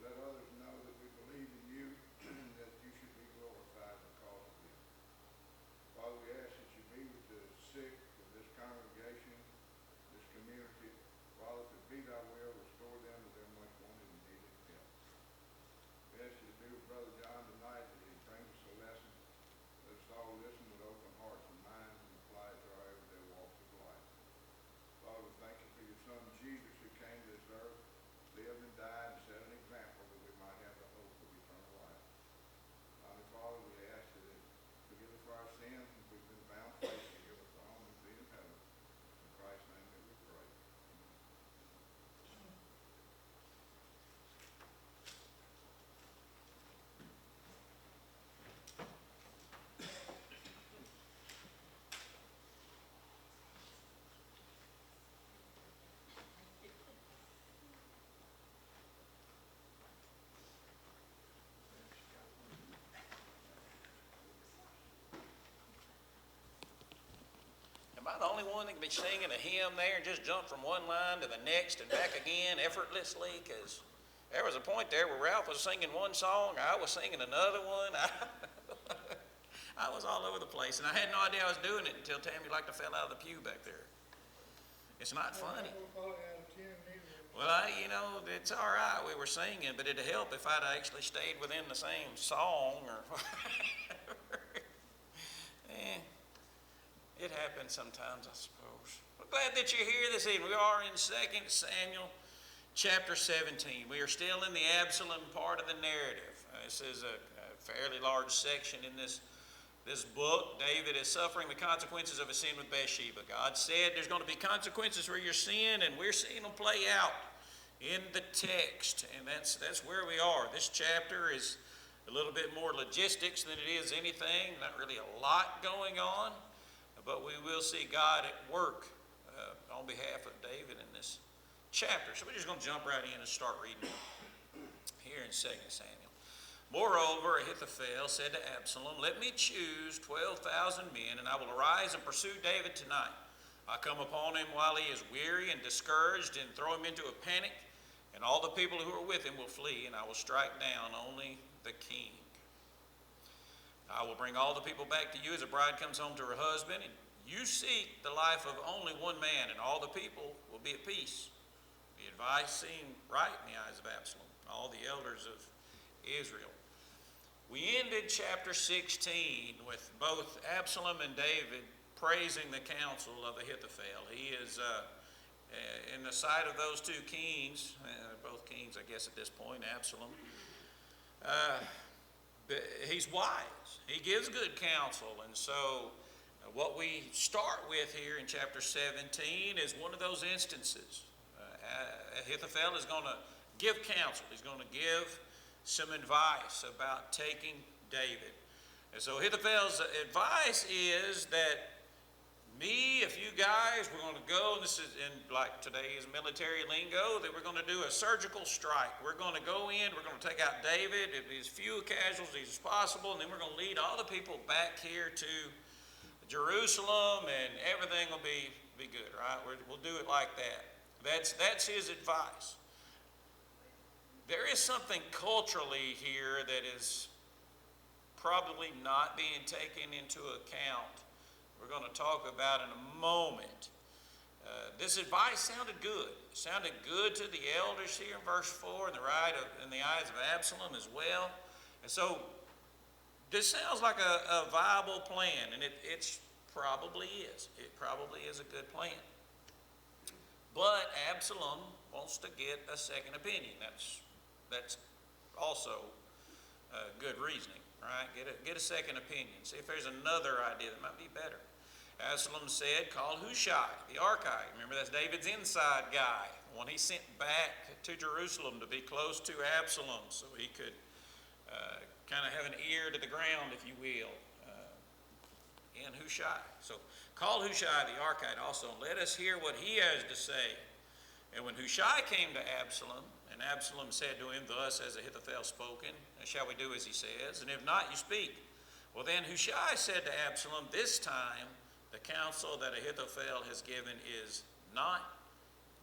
Let others know that we believe in you and that you should be glorified because of them. Father, we ask that you be with the sick of this congregation, this community. Father, if it be thy will, restore them to their much wanted and needed help. We ask you to be with Brother John tonight, that he brings us a lesson. Let us all listen with open hearts and minds and apply it to our everyday walks of life. Father, we thank you for your Son Jesus, who came to this earth, lived and died, and set an example that we might have the hope of eternal life. Father, we ask you to forgive us for our sins, and if we've been found faithful, give us the home and be in heaven. In Christ's name that we pray. Am I the only one that can be singing a hymn there and just jump from one line to the next and back again effortlessly? Because there was a point there where Ralph was singing one song, I was singing another one. I was all over the place, and I had no idea I was doing it until Tammy like to fell out of the pew back there. It's not funny. Well, it's all right. We were singing, but it'd help if I'd actually stayed within the same song or It happens sometimes, I suppose. We're glad that you're here this evening. We are in 2 Samuel chapter 17. We are still in the Absalom part of the narrative. This is a fairly large section in this book. David is suffering the consequences of his sin with Bathsheba. God said there's going to be consequences for your sin, and we're seeing them play out in the text. And that's where we are. This chapter is a little bit more logistics than it is anything. Not really a lot going on. But we will see God at work on behalf of David in this chapter. So we're just going to jump right in and start reading here in 2 Samuel. Moreover, Ahithophel said to Absalom, "Let me choose 12,000 men, and I will arise and pursue David tonight. I come upon him while he is weary and discouraged, and throw him into a panic, and all the people who are with him will flee, and I will strike down only the king. I will bring all the people back to you as a bride comes home to her husband, and you seek the life of only one man, and all the people will be at peace." The advice seemed right in the eyes of Absalom, all the elders of Israel. We ended chapter 16 with both Absalom and David praising the counsel of Ahithophel. He is, in the sight of those two kings, both kings I guess at this point, Absalom, he's wise. He gives good counsel. And so what we start with here in chapter 17 is one of those instances. Ahithophel is going to give counsel. He's going to give some advice about taking David. And so Ahithophel's advice is that me, a few guys, we're going to go, and this is in like today's military lingo, that we're going to do a surgical strike. We're going to go in, we're going to take out David, as few casualties as possible, and then we're going to lead all the people back here to Jerusalem, and everything will be good, right? We'll do it like that. That's his advice. There is something culturally here that is probably not being taken into account. We're going to talk about in a moment. This advice sounded good. It sounded good to the elders here in verse 4 in the eyes of Absalom as well. And so this sounds like a viable plan, and it probably is. It probably is a good plan. But Absalom wants to get a second opinion. That's also good reasoning, right? Get a second opinion. See if there's another idea that might be better. Absalom said, "Call Hushai, the Archite." Remember, that's David's inside guy, the one he sent back to Jerusalem to be close to Absalom so he could kind of have an ear to the ground, if you will, in Hushai. So call Hushai the Archite also, and let us hear what he has to say. And when Hushai came to Absalom, and Absalom said to him, "Thus has Ahithophel spoken, and shall we do as he says? And if not, you speak." Well, then Hushai said to Absalom, "This time the counsel that Ahithophel has given is not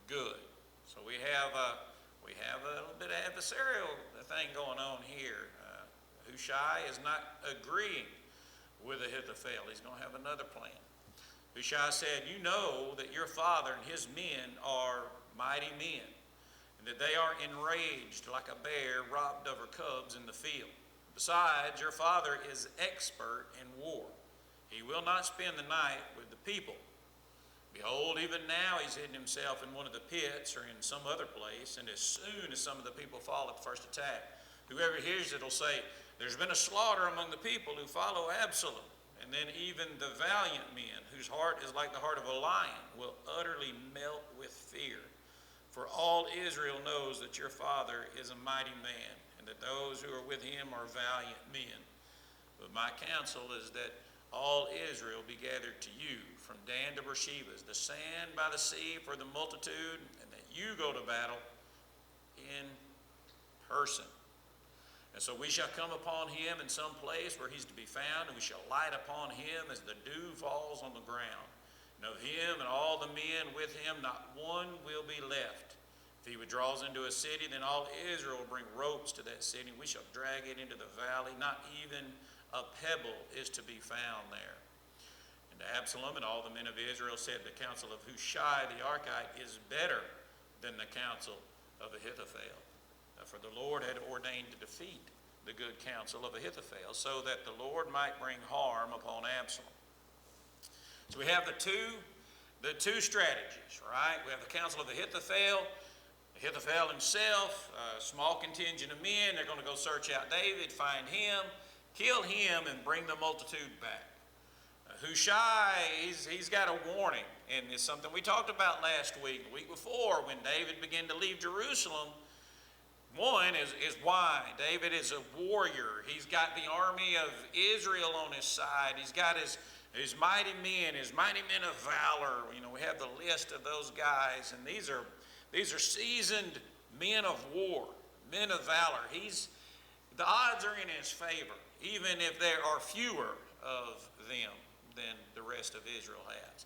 good." So we have we have a little bit of adversarial thing going on here. Hushai is not agreeing with Ahithophel. He's going to have another plan. Hushai said, you know that your father and his men are mighty men, and that they are enraged like a bear robbed of her cubs in the field. Besides, your father is expert in war. He will not spend the night with the people. Behold, even now he's hidden himself in one of the pits or in some other place, and as soon as some of the people fall at the first attack, whoever hears it will say, there's been a slaughter among the people who follow Absalom. And then even the valiant men, whose heart is like the heart of a lion, will utterly melt with fear. For all Israel knows that your father is a mighty man, and that those who are with him are valiant men. But my counsel is that all Israel be gathered to you, from Dan to Beersheba, the sand by the sea for the multitude, and that you go to battle in person. And so we shall come upon him in some place where he's to be found, and we shall light upon him as the dew falls on the ground. And of him and all the men with him, not one will be left. If he withdraws into a city, then all Israel will bring ropes to that city. We shall drag it into the valley. Not even a pebble is to be found there. And Absalom and all the men of Israel said, the counsel of Hushai the Archite is better than the counsel of Ahithophel. For the Lord had ordained to defeat the good counsel of Ahithophel, so that the Lord might bring harm upon Absalom. So we have the two strategies, right? We have the counsel of Ahithophel himself, a small contingent of men. They're going to go search out David, find him, kill him, and bring the multitude back. Hushai, he's got a warning, and it's something we talked about last week, the week before, when David began to leave Jerusalem. One is why. David is a warrior. He's got the army of Israel on his side. He's got his mighty men of valor. You know, we have the list of those guys, and these are seasoned men of war, men of valor. The odds are in his favor, even if there are fewer of them than the rest of Israel has.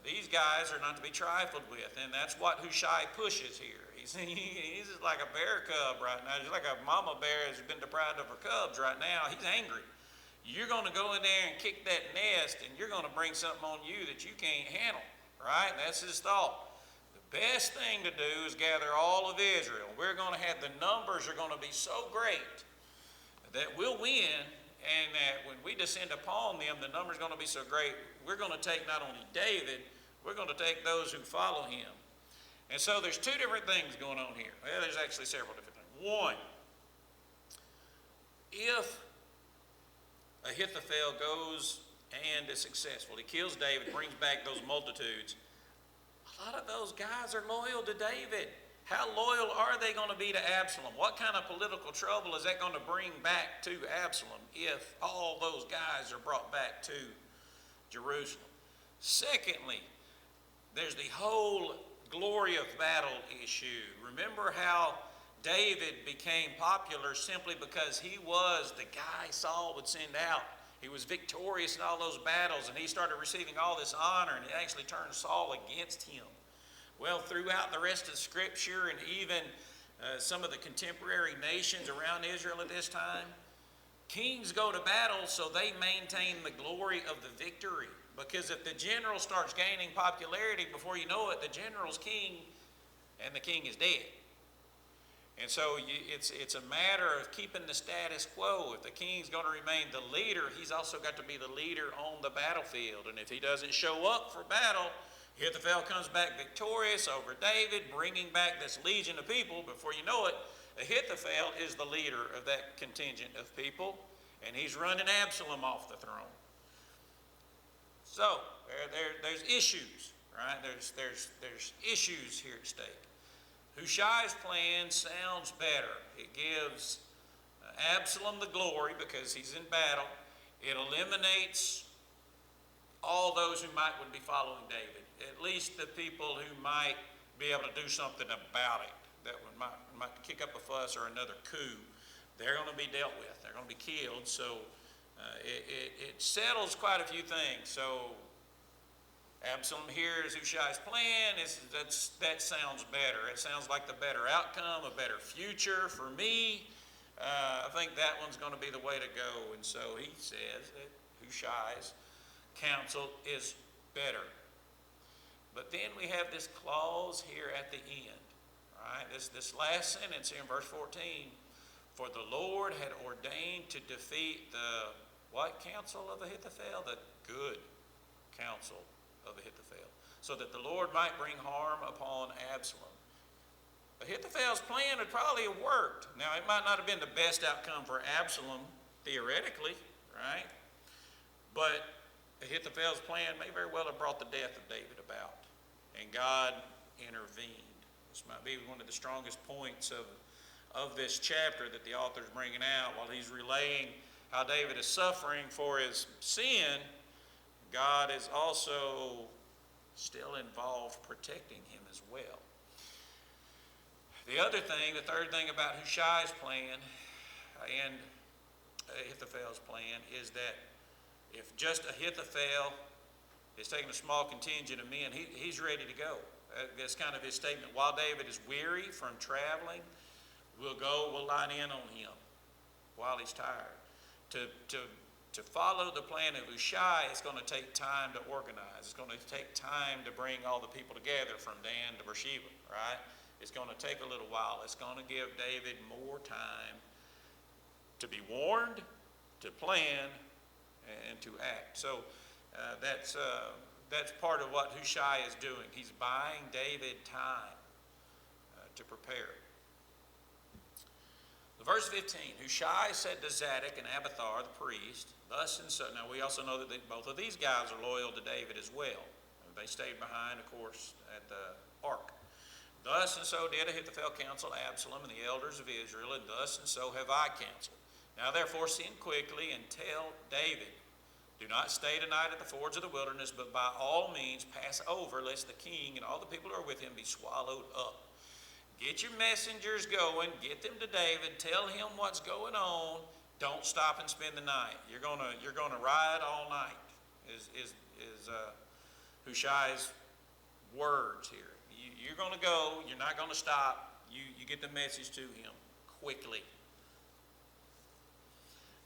These guys are not to be trifled with, and that's what Hushai pushes here. He's just like a bear cub right now. He's like a mama bear has been deprived of her cubs right now. He's angry. You're going to go in there and kick that nest, and you're going to bring something on you that you can't handle, right? That's his thought. The best thing to do is gather all of Israel. We're going to have, the numbers are going to be so great that we'll win, and that when we descend upon them, the number's going to be so great, we're going to take not only David, we're going to take those who follow him. And so there's two different things going on here. Well, there's actually several different things. One, if Ahithophel goes and is successful, he kills David, brings back those multitudes, a lot of those guys are loyal to David. How loyal are they going to be to Absalom? What kind of political trouble is that going to bring back to Absalom if all those guys are brought back to Jerusalem? Secondly, there's the whole glory of battle issue. Remember how David became popular simply because he was the guy Saul would send out. He was victorious in all those battles, and he started receiving all this honor, and it actually turned Saul against him. Well, throughout the rest of Scripture, and even some of the contemporary nations around Israel at this time, kings go to battle so they maintain the glory of the victory. Because if the general starts gaining popularity, before you know it, the general's king and the king is dead. And so it's a matter of keeping the status quo. If the king's going to remain the leader, he's also got to be the leader on the battlefield. And if he doesn't show up for battle, Ahithophel comes back victorious over David, bringing back this legion of people. Before you know it, Ahithophel is the leader of that contingent of people, and he's running Absalom off the throne. So there's issues, right? There's issues here at stake. Hushai's plan sounds better. It gives Absalom the glory because he's in battle. It eliminates all those who would be following David, at least the people who might be able to do something about it, that might kick up a fuss or another coup. They're going to be dealt with. They're going to be killed. So it settles quite a few things. So Absalom hears Hushai's plan. That sounds better. It sounds like the better outcome, a better future for me. I think that one's going to be the way to go. And so he says that Hushai's counsel is better. But then we have this clause here at the end. Right? This last sentence here in verse 14. For the Lord had ordained to defeat the what counsel of Ahithophel? The good counsel of Ahithophel, so that the Lord might bring harm upon Absalom. Ahithophel's plan would probably have worked. Now, it might not have been the best outcome for Absalom, theoretically, right? But Ahithophel's plan may very well have brought the death of David about, and God intervened. This might be one of the strongest points of this chapter that the author's bringing out while he's relaying how David is suffering for his sin. God is also still involved protecting him as well. The third thing about Hushai's plan and Ahithophel's plan is that if just Ahithophel is taking a small contingent of men, he's ready to go. That's kind of his statement. While David is weary from traveling, we'll line in on him while he's tired. To follow the plan of Hushai, it's going to take time to organize. It's going to take time to bring all the people together from Dan to Beersheba, right? It's going to take a little while. It's going to give David more time to be warned, to plan, and to act. So that's part of what Hushai is doing. He's buying David time to prepare. Verse 15, Hushai said to Zadok and Abiathar the priest, thus and so. Now we also know that both of these guys are loyal to David as well. They stayed behind, of course, at the ark. Thus and so did Ahithophel counsel Absalom and the elders of Israel, and thus and so have I counseled. Now therefore send quickly and tell David, do not stay tonight at the fords of the wilderness, but by all means pass over, lest the king and all the people who are with him be swallowed up. Get your messengers going, get them to David, tell him what's going on. Don't stop and spend the night. You're gonna ride all night. Is Hushai's words here. You're gonna go. You're not gonna stop. You get the message to him quickly.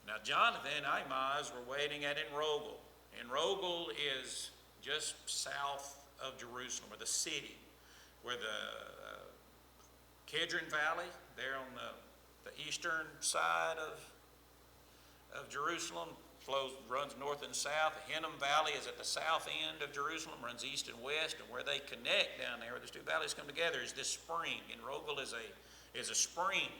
Now Jonathan and Ahimaaz were waiting at En-Rogel. En-Rogel is just south of Jerusalem, or the city, where the Kedron Valley, there on the eastern side of Jerusalem, runs north and south. The Hinnom Valley is at the south end of Jerusalem, runs east and west, and where they connect down there, where those two valleys come together, is this spring. En-Rogel is a spring.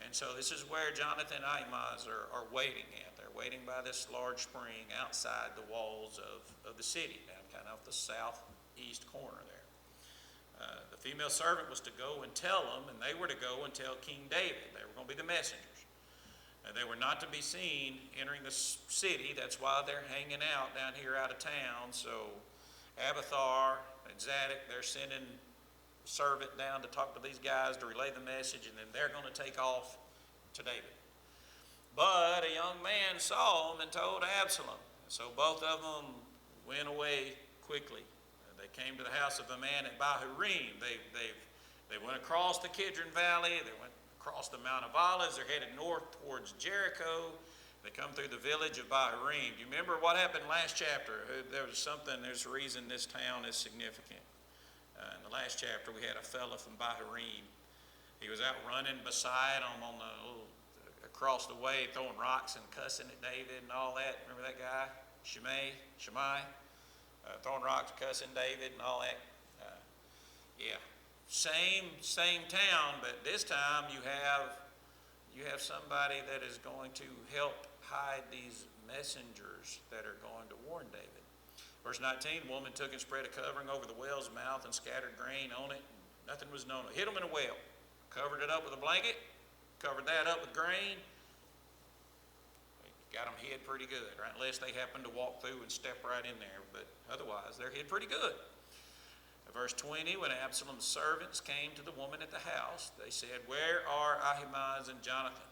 And so this is where Jonathan and Ahimaaz are waiting at. They're waiting by this large spring outside the walls of the city, down kind of off the southeast corner there. The female servant was to go and tell them, and they were to go and tell King David. They were going to be the messengers. They were not to be seen entering the city. That's why they're hanging out down here out of town. So Abiathar and Zadok, they're sending a servant down to talk to these guys to relay the message, and then they're going to take off to David. But a young man saw them and told Absalom. So both of them went away quickly. They came to the house of a man at Bahurim. They went across the Kedron Valley. They went across the Mount of Olives. They're headed north towards Jericho. They come through the village of Bahurim. Do you remember what happened last chapter? There's a reason this town is significant. In the last chapter, we had a fellow from Bahurim. He was out running beside them across the way, throwing rocks and cussing at David and all that. Remember that guy? Shimei? Throwing rocks, cussing David and all that. Same town, but this time you have somebody that is going to help hide these messengers that are going to warn David. Verse 19, the woman took and spread a covering over the well's mouth and scattered grain on it. Nothing was known. Hid them in a well, covered it up with a blanket, covered that up with grain. Got them hid pretty good, right? Unless they happen to walk through and step right in there, but otherwise they're hid pretty good. Verse 20, when Absalom's servants came to the woman at the house, they said, where are Ahimaaz and Jonathan?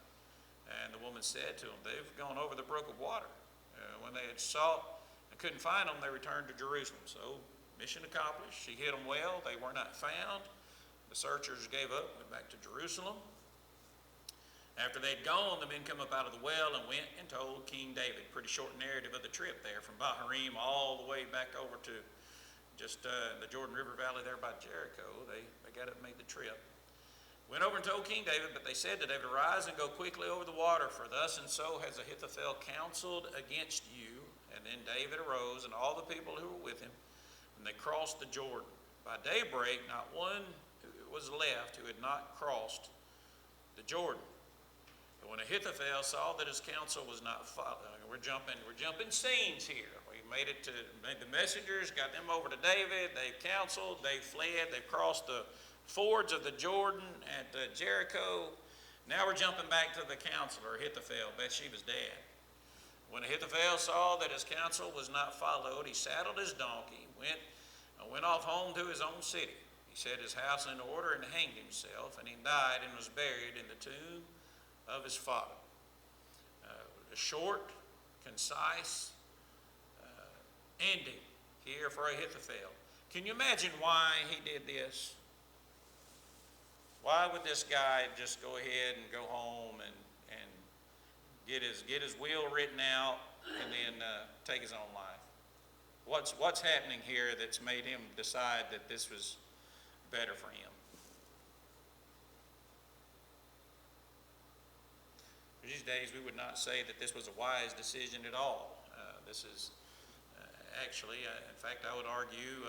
And the woman said to them, they've gone over the brook of water. When they had sought They couldn't find them, they returned to Jerusalem. So, mission accomplished. She hid them well. They were not found. The searchers gave up, went back to Jerusalem. After they'd gone, the men come up out of the well and went and told King David. Pretty short narrative of the trip there, from Baharim all the way back over to just the Jordan River Valley there by Jericho. They got up and made the trip. Went over and told King David, but they said to David, "Arise and go quickly over the water, for thus and so has Ahithophel counseled against you." And then David arose and all the people who were with him, and they crossed the Jordan. By daybreak, not one was left who had not crossed the Jordan. But when Ahithophel saw that his counsel was not followed, we're jumping scenes here. We made the messengers, got them over to David. They counseled, they fled, they crossed the fords of the Jordan at Jericho. Now we're jumping back to the counselor, Ahithophel, Bathsheba's dad. When Ahithophel saw that his counsel was not followed, he saddled his donkey, went off home to his own city. He set his house in order and hanged himself, and he died and was buried in the tomb of his father. A short, concise ending here for Ahithophel. Can you imagine why he did this? Why would this guy just go ahead and go home and get his will written out and then take his own life? What's happening here that's made him decide that this was better for him? These days, we would not say that this was a wise decision at all. This is actually, in fact, I would argue,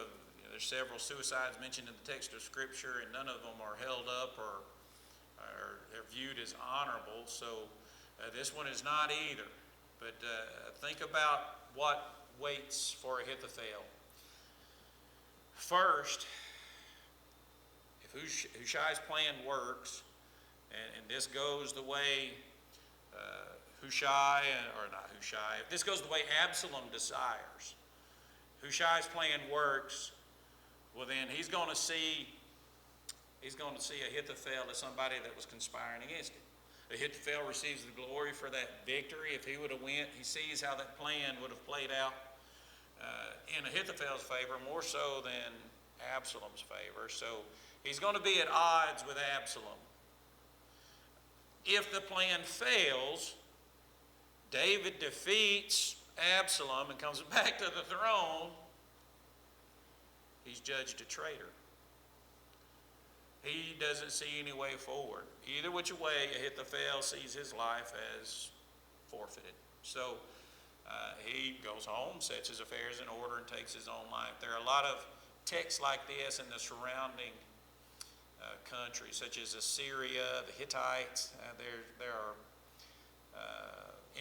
there's several suicides mentioned in the text of Scripture, and none of them are held up or are viewed as honorable. So this one is not either. But think about what waits for Ahithophel. First, if Hushai's plan works, and this goes the way if this goes the way Absalom desires, Hushai's plan works, well then he's going to see Ahithophel as somebody that was conspiring against him. Ahithophel receives the glory for that victory. If he would have went, he sees how that plan would have played out in Ahithophel's favor more so than Absalom's favor. So he's going to be at odds with Absalom. If the plan fails, David defeats Absalom and comes back to the throne, he's judged a traitor. He doesn't see any way forward. Either which way, Ahithophel sees his life as forfeited. So he goes home, sets his affairs in order, and takes his own life. There are a lot of texts like this in the surrounding countries, such as Assyria, the Hittites. There are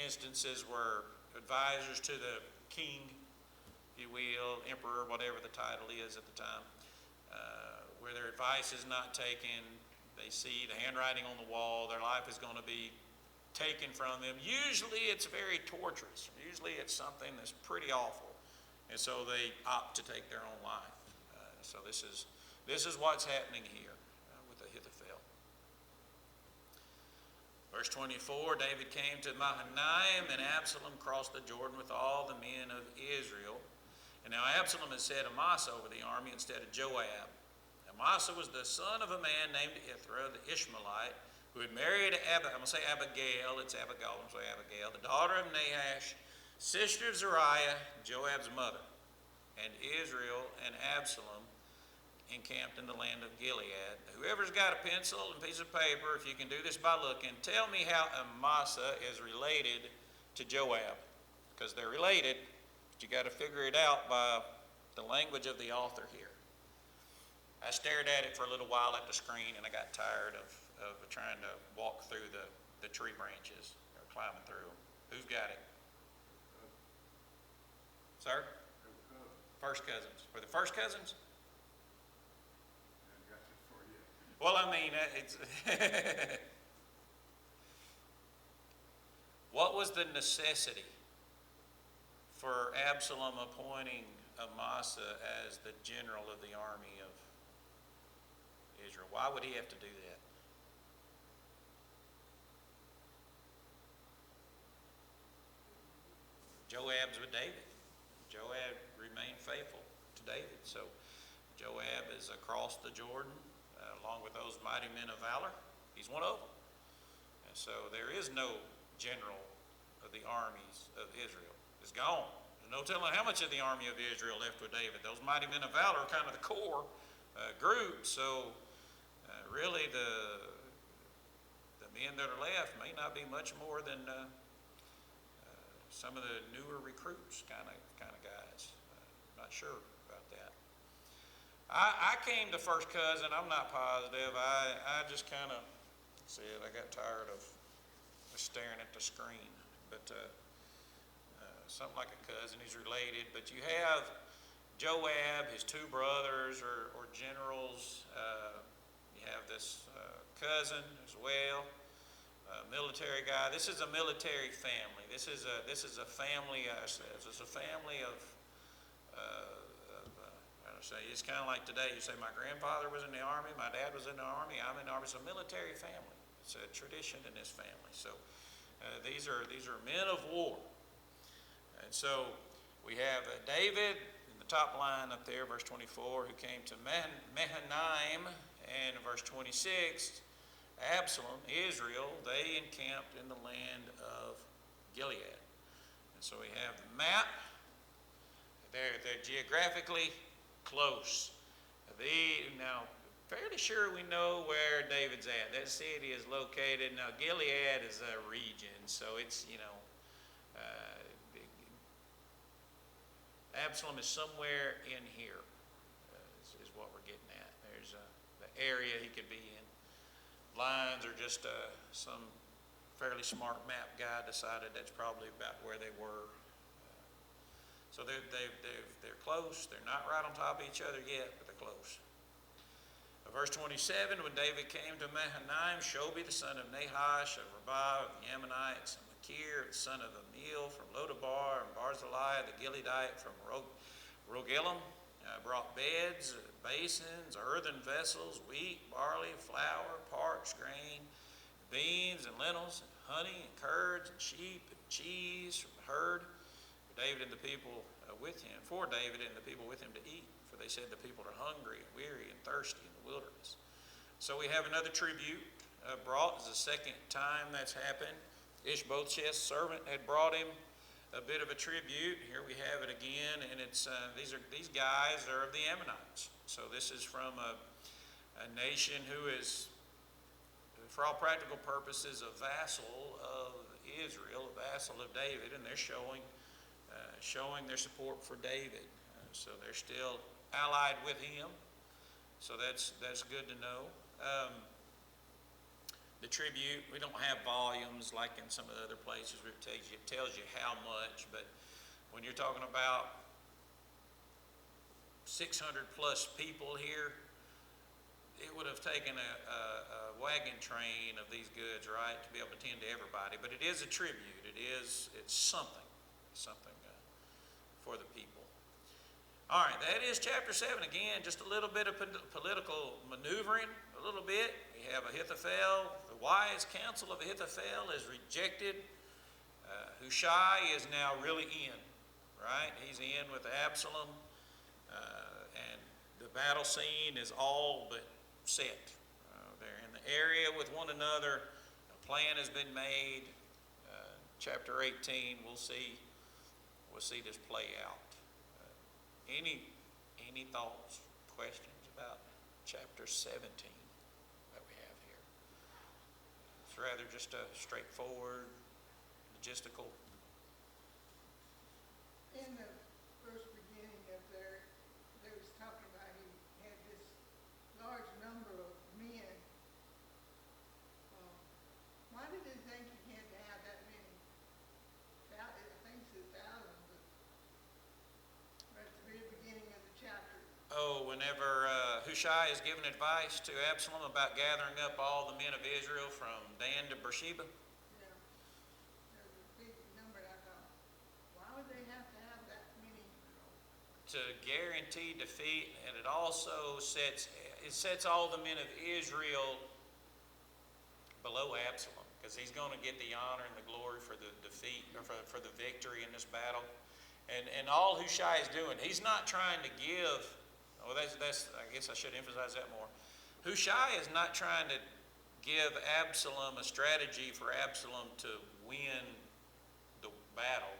instances where advisors to the king, if you will, emperor, whatever the title is at the time, where their advice is not taken, they see the handwriting on the wall, their life is going to be taken from them. Usually it's very torturous. Usually it's something that's pretty awful. And so they opt to take their own life. So this is what's happening here with Ahithophel. Verse 24, David came to Mahanaim, and Absalom crossed the Jordan with all the men of Israel. And now Absalom had set Amasa over the army instead of Joab. Amasa was the son of a man named Ithra, the Ishmaelite, who had married I'm going to say Abigail, it's Abigail, I'm going to say Abigail, the daughter of Nahash, sister of Zariah, Joab's mother. And Israel and Absalom encamped in the land of Gilead. Whoever's got a pencil and piece of paper, if you can do this by looking, tell me how Amasa is related to Joab. Because they're related, but you got to figure it out by the language of the author here. I stared at it for a little while at the screen, and I got tired of trying to walk through the tree branches, or climbing through them. Who's got it? Sir? First cousins. Were the first cousins? Well, I mean, it's what was the necessity for Absalom appointing Amasa as the general of the army of Israel? Why would he have to do that? Joab's with David. Joab remained faithful to David. So Joab is across the Jordan, along with those mighty men of valor. He's one of them. And so there is no general of the armies of Israel. It's gone. There's no telling how much of the army of Israel left with David. Those mighty men of valor are kind of the core group. So really the men that are left may not be much more than some of the newer recruits kind of guys. Not sure about that. I came to First Cousin. I'm not positive. I just kind of said I got tired of staring at the screen. But something like a cousin. He's related. But you have Joab, his two brothers or generals. You have this cousin as well. Military guy. This is a military family. This is a family. It's a family of. I don't say. It's kind of like today. You say my grandfather was in the army. My dad was in the army. I'm in the army. It's a military family. It's a tradition in this family. So these are men of war. And so we have David in the top line up there, verse 24, who came to Mahanaim, and verse 26. Absalom, Israel, they encamped in the land of Gilead. And so we have the map. They're geographically close. Now, fairly sure we know where David's at. That city is located. Now, Gilead is a region, so it's, Absalom is somewhere in here, is what we're getting at. There's the area he could be in. Lines are just some fairly smart map guy decided that's probably about where they were. So they're close. They're not right on top of each other yet, but they're close. Verse 27, when David came to Mahanaim, Shobi the son of Nahash of Rabbah of the Ammonites, and Machir the son of Amiel from Lodabar, and Barzillai the Gileadite from Rogelim, brought beds, basins, earthen vessels, wheat, barley, flour, parched grain, beans and lentils, and honey and curds and sheep and cheese from the herd for David and the people with him, to eat. For they said the people are hungry and weary and thirsty in the wilderness. So we have another tribute brought. It's the second time that's happened. Ishbosheth's servant had brought him a bit of a tribute. Here we have it again, and it's these guys are of the Ammonites. So this is from a nation who is, for all practical purposes, a vassal of Israel, a vassal of David, and they're showing their support for David. So they're still allied with him. So that's good to know. The tribute, we don't have volumes like in some of the other places where it tells you how much, but when you're talking about 600 plus people here, it would have taken a wagon train of these goods, right, to be able to tend to everybody. But it is a tribute. It's something for the people. All right, that is chapter 7. Again, just a little bit of political maneuvering, a little bit. We have Ahithophel. The wise counsel of Ahithophel is rejected. Hushai is now really in, right? He's in with Absalom. And the battle scene is all but set. They're in the area with one another. A plan has been made. Chapter 18, we'll see this play out. Any thoughts, questions about chapter 17 that we have here? It's rather just a straightforward, logistical. In the first beginning of there was talking about he had this large number of men. Why did he think he had to have that many? I think it's 1,000, but at the very beginning of the chapter. Oh, whenever Hushai is giving advice to Absalom about gathering up all the men of Israel from Dan to Beersheba. Yeah, there was a big number. I thought, why would they have to have that many? To guarantee defeat, and it also sets all the men of Israel below Absalom, because he's going to get the honor and the glory for the defeat, or for the victory in this battle. And all Hushai is doing, he's not trying to give, well, that's I guess I should emphasize that more. Hushai is not trying to give Absalom a strategy for Absalom to win the battle.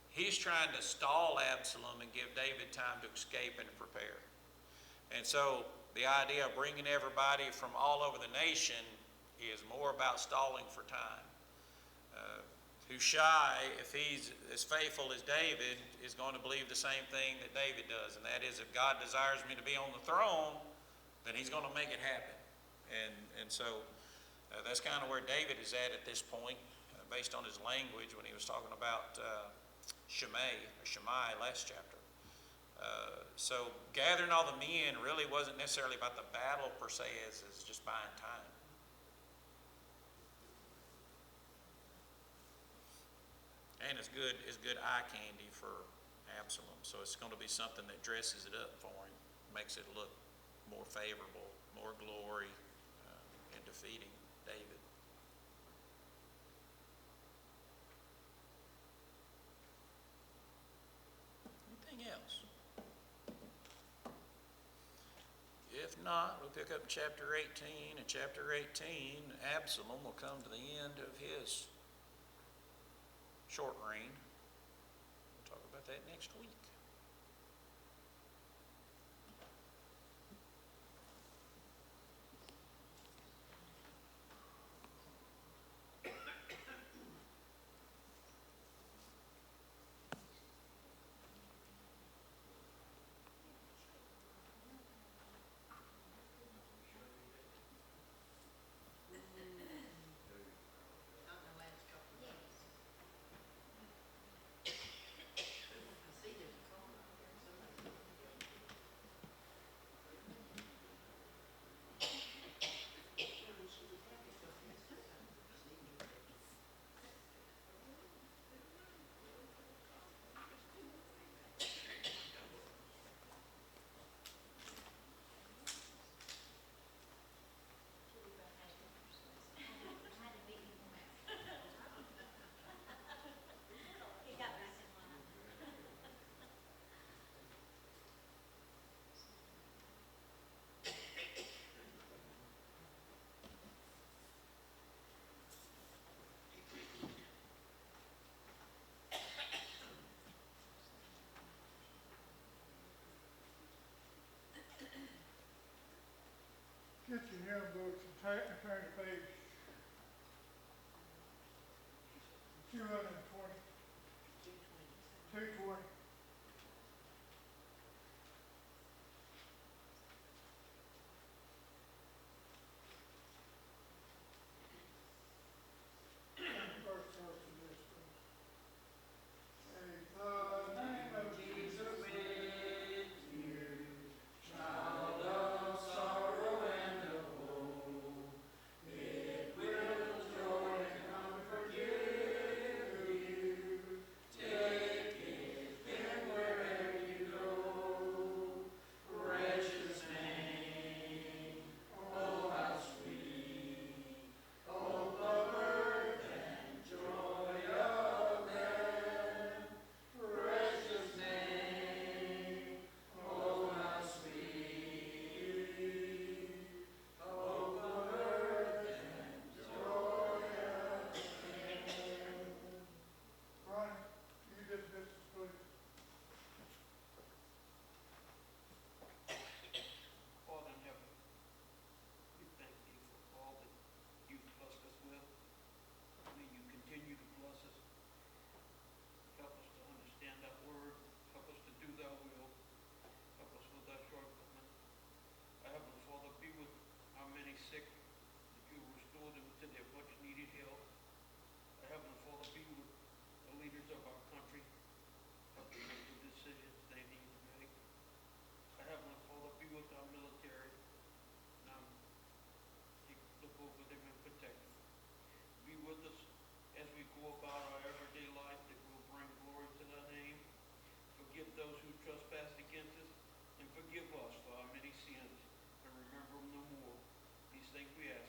He's trying to stall Absalom and give David time to escape and to prepare. And so the idea of bringing everybody from all over the nation is more about stalling for time. Hushai, if he's as faithful as David, is going to believe the same thing that David does, and that is if God desires me to be on the throne, then he's going to make it happen. And so that's kind of where David is at this point, based on his language when he was talking about Shammai last chapter. So gathering all the men really wasn't necessarily about the battle per se, as just buying time. And it's good eye candy for Absalom. So it's going to be something that dresses it up for him, makes it look more favorable, more glory in defeating David. Anything else? If not, we'll pick up chapter 18. In chapter 18, Absalom will come to the end of his short reign. We'll talk about that next week. Get your hymn books and turn to page 220. 220. First verse of this verse. Say, the name of Jesus with you, child of sorrow and of woe. It will joy and comfort give you. Take it then wherever you go. Precious name, oh how sweet. Hope of earth and joy of heaven. Precious name, oh how sweet. Hope of earth and joy of heaven. Ronnie, you did this, please. Father in heaven, we thank thee for all that you've blessed us with. May you continue to bless us. Help us to understand that word. Help us to do thy will. Help us with thy shortcomings. Heavenly Father, be with our many sick, that you will restore them to their much needed health. Heavenly Father, be with the leaders of our country. Help them make the decisions they need to make. Heavenly Father, be with our military. Now, look over them and protect them. Be with us as we go about our everyday life, that will bring glory to thy name. Forgive those who trespass against us, and forgive us for our many sins, and remember them no more. These things we ask